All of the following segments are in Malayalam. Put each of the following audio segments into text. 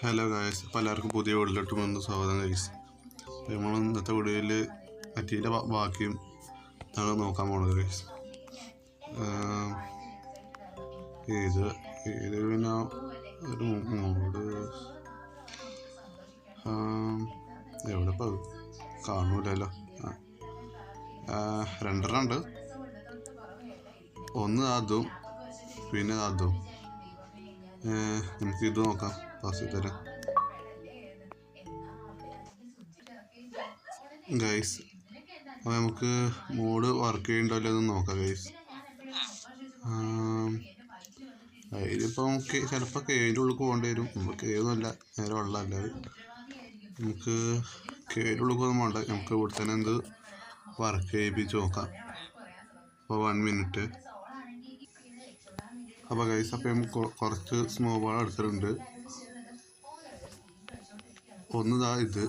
ഹലോ ഗായ്സ്, അപ്പോൾ എല്ലാവർക്കും പുതിയ വീട്ടിലോട്ട് വന്ന് സ്വാഗതം ഗൈസ്. നമ്മൾ ഇന്നത്തെ വീഡിയോയിൽ അറ്റീൻ്റെ ബാക്കിയും ഞങ്ങൾ നോക്കാൻ പോണത് ഗൈസ്. ഇത് പിന്നെ ഒരു മോഡ് എവിടെ ഇപ്പോൾ കാണൂലല്ലോ. രണ്ടെണ്ണം ഉണ്ട്, ഒന്ന് അതും പിന്നെ അതും. നമുക്ക് ഇത് നോക്കാം, പാസ് തരാം ഗൈസ്. അപ്പോൾ നമുക്ക് മോഡ് വർക്ക് ചെയ്യണ്ടോ എന്ന് നോക്കാം ഗൈസ്. അതിലിപ്പോൾ നമുക്ക് ചിലപ്പോൾ കേവിൻ്റെ ഉള്ളിൽ പോകേണ്ടി വരും. നമുക്ക് കേവൊന്നുമല്ല, നേരെ വെള്ളമല്ല. നമുക്ക് കേവിൻ്റെ ഉള്ളിൽ പോകുന്ന വേണ്ട, നമുക്ക് ഇവിടെ തന്നെ എന്ത് വർക്ക് ചെയ്യിപ്പിച്ച് നോക്കാം. അപ്പോൾ 1 മിനിറ്റ്. അപ്പോൾ ഗൈസ്, അപ്പോൾ നമുക്ക് കുറച്ച് സ്മോ ബോൾ എടുത്തിട്ടുണ്ട്. ഒന്നതാ ഇത്,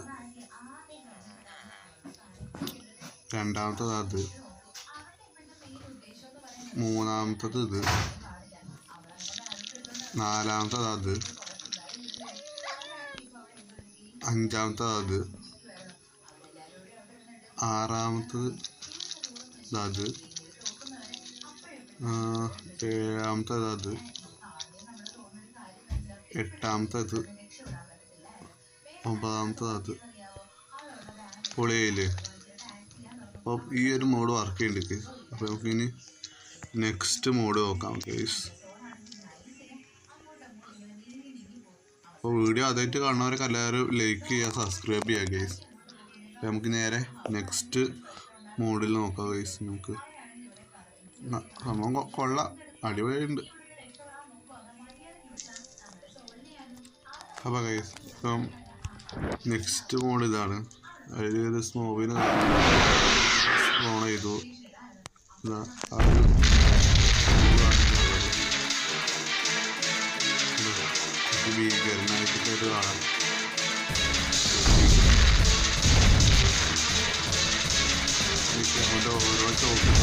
രണ്ടാമത്തത് അത്, മൂന്നാമത്തത് ഇത്, നാലാമത്തത് അത്, അഞ്ചാമത്തത് അത്, ആറാമത്തത് അത്, ഏഴാമത്തത് അത്, എട്ടാമത്തത്, ഒമ്പതാമത്തത് അത്. പൊളിയില്ലേ? അപ്പോൾ ഈ ഒരു മോഡ് വർക്ക് ചെയ്യുന്നുണ്ട്. അപ്പോൾ നമുക്ക് ഇനി നെക്സ്റ്റ് മോഡ് നോക്കാം ഗൈസ്. അപ്പോൾ വീഡിയോ ആദ്യമായിട്ട് കാണുന്നവരൊക്കെ എല്ലാവരും ലൈക്ക് ചെയ്യുക, സബ്സ്ക്രൈബ് ചെയ്യുക ഗൈസ്. അപ്പോൾ നമുക്ക് നേരെ നെക്സ്റ്റ് മോഡിൽ നോക്കാം ഗൈസ്. നമുക്ക് സംഭവം കൊള്ളാം, അടിപൊളിയുണ്ട്. അപ്പോൾ ഗൈസ്, ഇപ്പം നെക്സ്റ്റ് മോഡ് ഇതാണ്. അതിൽ സ്മോവിന് ഓൺ ചെയ്തു. ഭീകരനായിട്ട് കാണാം. അവൻ്റെ ഓരോ ചോക്കും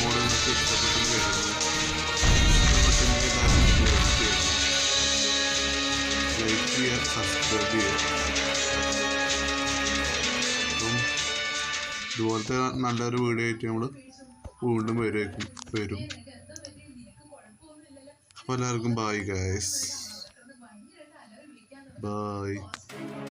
മോഡ് നിങ്ങൾക്ക് ഇഷ്ടപ്പെട്ടെന്ന് കരുതുന്നു. ലൈക്ക് ചെയ്യുക, സബ്സ്ക്രൈബ് ചെയ്യുക. അപ്പം ഇതുപോലത്തെ നല്ലൊരു വീഡിയോ ആയിട്ട് നമ്മൾ വീണ്ടും വരും. അപ്പോൾ എല്ലാവർക്കും ബൈ ഗൈസ്, ബൈ.